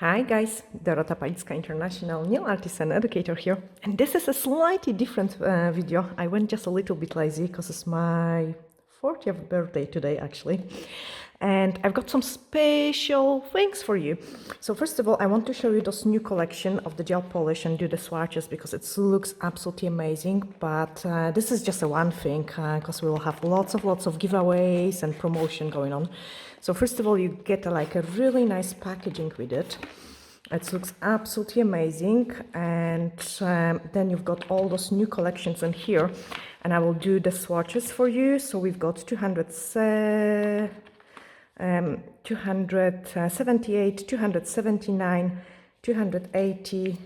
Hi guys, Dorota Palicka, International Nail Artist and Educator here. And this is a slightly different video. I went just a little bit lazy because it's my 40th birthday today actually. And I've got some special things for you. So first of all, I want to show you this new collection of the gel polish and do the swatches because it looks absolutely amazing. But this is just a one thing because we will have lots of giveaways and promotion going on. So first of all, you get like a really nice packaging with it. It looks absolutely amazing, and then you've got all those new collections in here, and I will do the swatches for you. So we've got 278, 279, 280,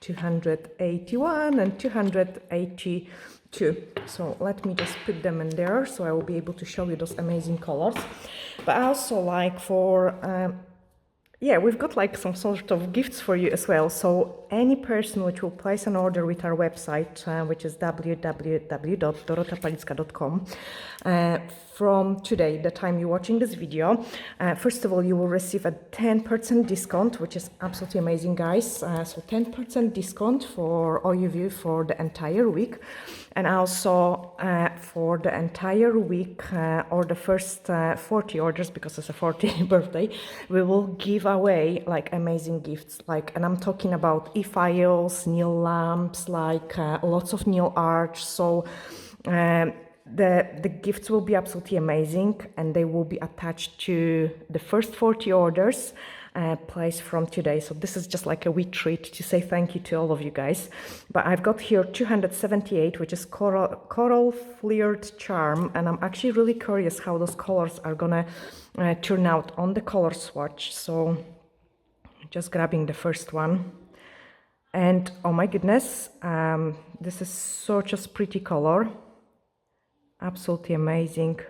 281, and 282. So let me just put them in there so I will be able to show you those amazing colors. But also like for yeah, we've got like some sort of gifts for you as well. So any person which will place an order with our website, which is www.dorotapalicka.com, from today, the time you're watching this video, first of all, you will receive a 10% discount, which is absolutely amazing, guys. So 10% discount for all of you for the entire week. And also for the entire week or the first 40 orders, because it's a 40th birthday, we will give away like amazing gifts. Like, and I'm talking about e-files, nail lamps, like lots of nail art. So the gifts will be absolutely amazing, and they will be attached to the first 40 orders placed from today. So this is just like a wee treat to say thank you to all of you guys. But I've got here 278, which is coral fleered charm, and I'm actually really curious how those colors are gonna turn out on the color swatch. So just grabbing the first one, and oh my goodness, this is such a pretty color, absolutely amazing.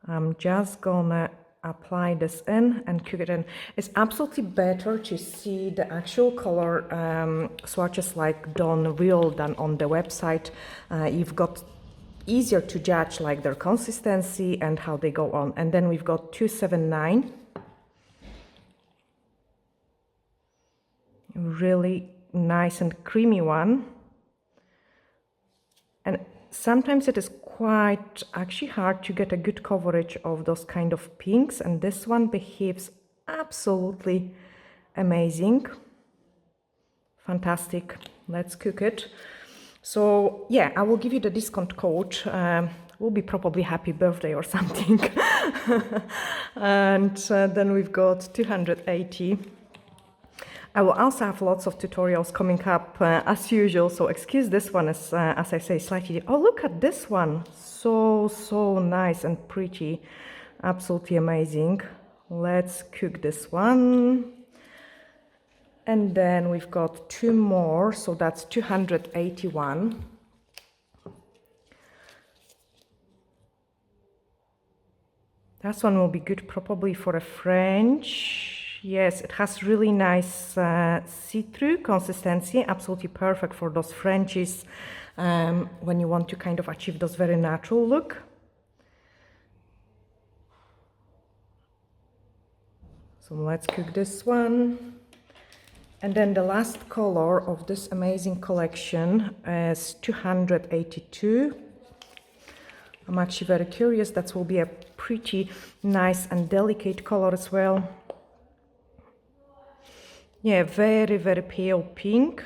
I'm just gonna apply this in and cook it in. It's absolutely better to see the actual color swatches like done real than on the website. You've got easier to judge like their consistency and how they go on. And then we've got 279. Really nice and creamy one. And sometimes it is quite actually hard to get a good coverage of those kind of pinks, and this one behaves absolutely amazing. Fantastic. Let's cook it. So yeah, I will give you the discount code. Will be probably happy birthday or something. And then we've got 280. I will also have lots of tutorials coming up as usual, so excuse this one as I say, slightly. Oh, look at this one. So nice and pretty. Absolutely amazing. Let's cook this one. And then we've got two more, so that's 281. That one will be good probably for a French. Yes, it has really nice see-through consistency, absolutely perfect for those Frenchies when you want to kind of achieve those very natural look. So let's cook this one. And then the last color of this amazing collection is 282. I'm actually very curious. That will be a pretty nice and delicate color as well. Yeah, very pale pink,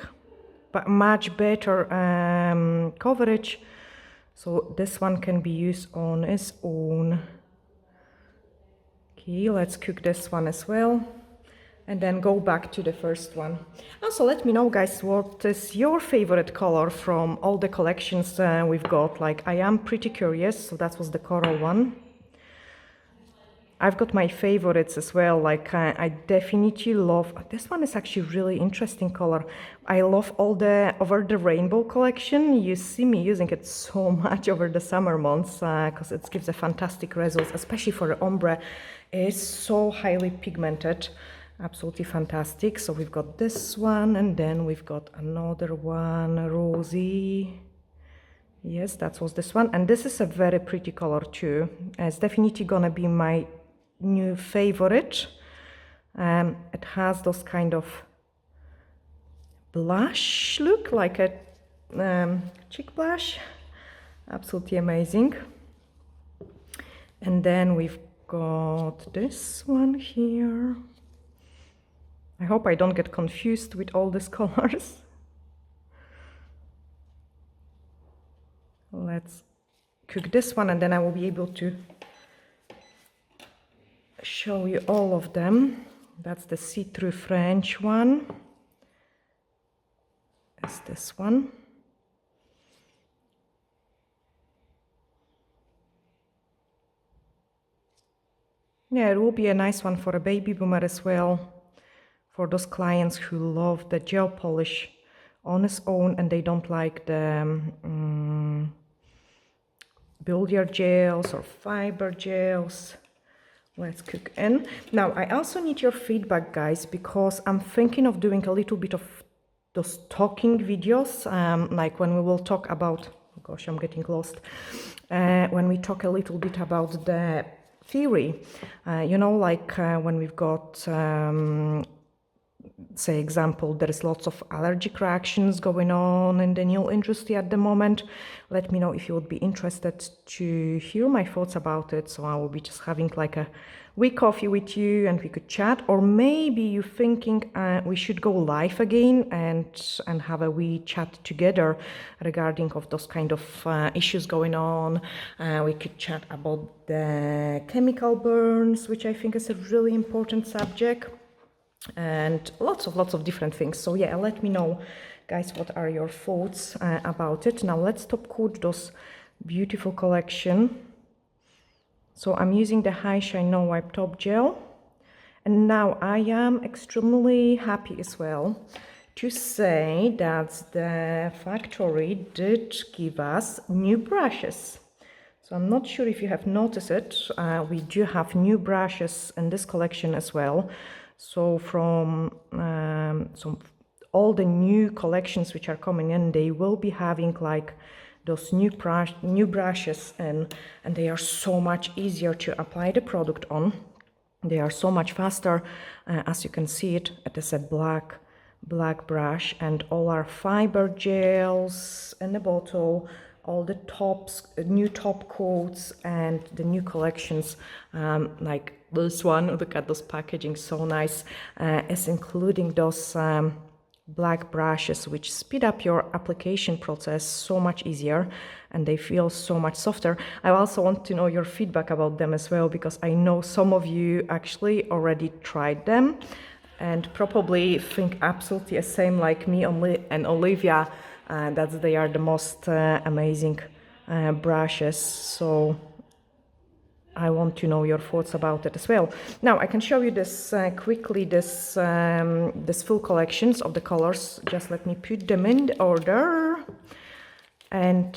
but much better coverage. So this one can be used on its own. Okay, let's cook this one as well. And then go back to the first one. Also, let me know, guys, what is your favorite color from all the collections we've got. Like, I am pretty curious. So that was the coral one. I've got my favorites as well. Like I definitely love, this one is actually really interesting color. I love all the Over the Rainbow collection. You see me using it so much over the summer months because it gives a fantastic results, especially for the ombre. It's so highly pigmented. Absolutely fantastic. So we've got this one, and then we've got another one, rosy. Yes, that was this one. And this is a very pretty color too. It's definitely gonna be my new favorite. It has those kind of blush look, like a cheek blush. Absolutely amazing. And then we've got this one here. I hope I don't get confused with all these colors. Let's cook this one and then I will be able to show you all of them. That's the see-through French one. That's this one. Yeah, it will be a nice one for a baby boomer as well. For those clients who love the gel polish on its own and they don't like the billiard gels or fiber gels. Let's cook in. Now, I also need your feedback, guys, because I'm thinking of doing a little bit of those talking videos, like when we will talk about, oh gosh, I'm getting lost, when we talk a little bit about the theory, you know, like when we've got say example, there is lots of allergic reactions going on in the nail industry at the moment. Let me know if you would be interested to hear my thoughts about it. So I will be just having like a wee coffee with you and we could chat, or maybe you're thinking we should go live again and have a wee chat together regarding of those kind of issues going on. We could chat about the chemical burns, which I think is a really important subject, and lots of different things. So yeah, let me know, guys, what are your thoughts about it. Now let's top coat those beautiful collection. So I'm using the High Shine No Wipe Top Gel, and now I am extremely happy as well to say that the factory did give us new brushes. So I'm not sure if you have noticed it, we do have new brushes in this collection as well. So from all the new collections which are coming in, they will be having like those new brushes, and they are so much easier to apply the product on. They are so much faster. As you can see it is a black brush, and all our fiber gels in the bottle, all the tops, new top coats, and the new collections, like this one, look at those packaging, so nice, is including those black brushes which speed up your application process so much easier, and they feel so much softer. I also want to know your feedback about them as well, because I know some of you actually already tried them and probably think absolutely the same like me and Olivia, that they are the most amazing brushes. So I want to know your thoughts about it as well. Now I can show you this quickly, this full collections of the colors. Just let me put them in the order. And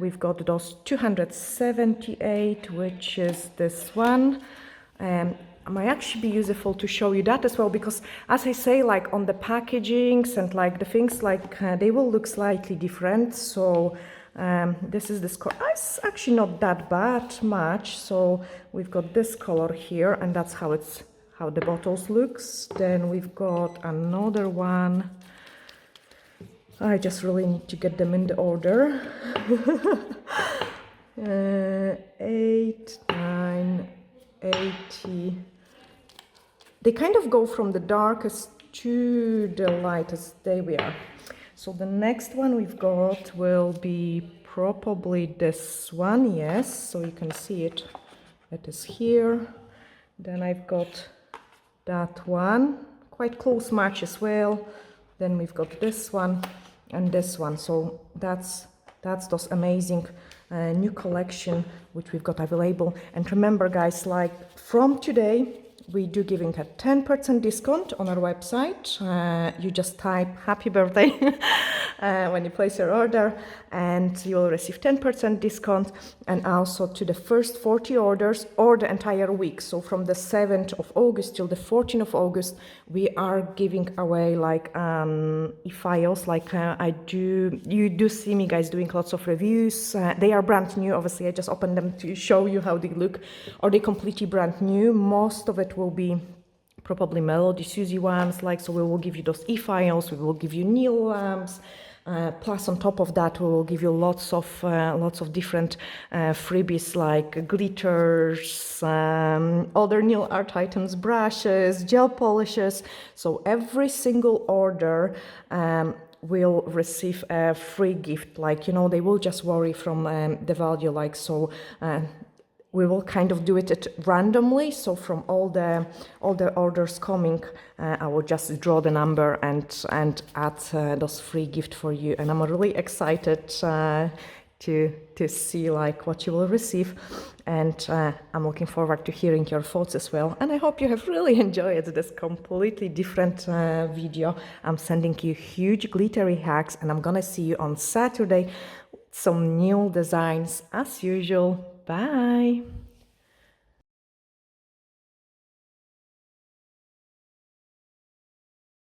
we've got those 278, which is this one. It might actually be useful to show you that as well, because as I say, like on the packagings and like the things, like they will look slightly different. So this is this color. It's actually not that bad much. So we've got this color here, and that's how the bottles looks. Then we've got another one. I just really need to get them in the order. 8, 9, 80. They kind of go from the darkest to the lightest. There we are. So the next one we've got will be probably this one, yes, so you can see it. It is here. Then I've got that one, quite close match as well. Then we've got this one and this one. So that's those amazing new collection which we've got available. And remember, guys, like from today, we do giving a 10% discount on our website. You just type happy birthday when you place your order, and you will receive 10% discount. And also to the first 40 orders or the entire week. So from the 7th of August till the 14th of August, we are giving away like e-files. Like you do see me, guys, doing lots of reviews. They are brand new. Obviously, I just opened them to show you how they look. Or they completely brand new. Most of it will be probably Melody Susie ones, like, so we will give you those e-files, we will give you Neil lamps. Plus, on top of that, we will give you lots of different freebies like glitters, other nail art items, brushes, gel polishes. So every single order will receive a free gift. Like, you know, they will just vary from the value. Like, so. We will kind of do it randomly. So from all the orders coming, I will just draw the number and add those free gift for you. And I'm really excited to see like what you will receive. And I'm looking forward to hearing your thoughts as well. And I hope you have really enjoyed this completely different video. I'm sending you huge glittery hacks, and I'm gonna see you on Saturday. Some new designs as usual. Bye.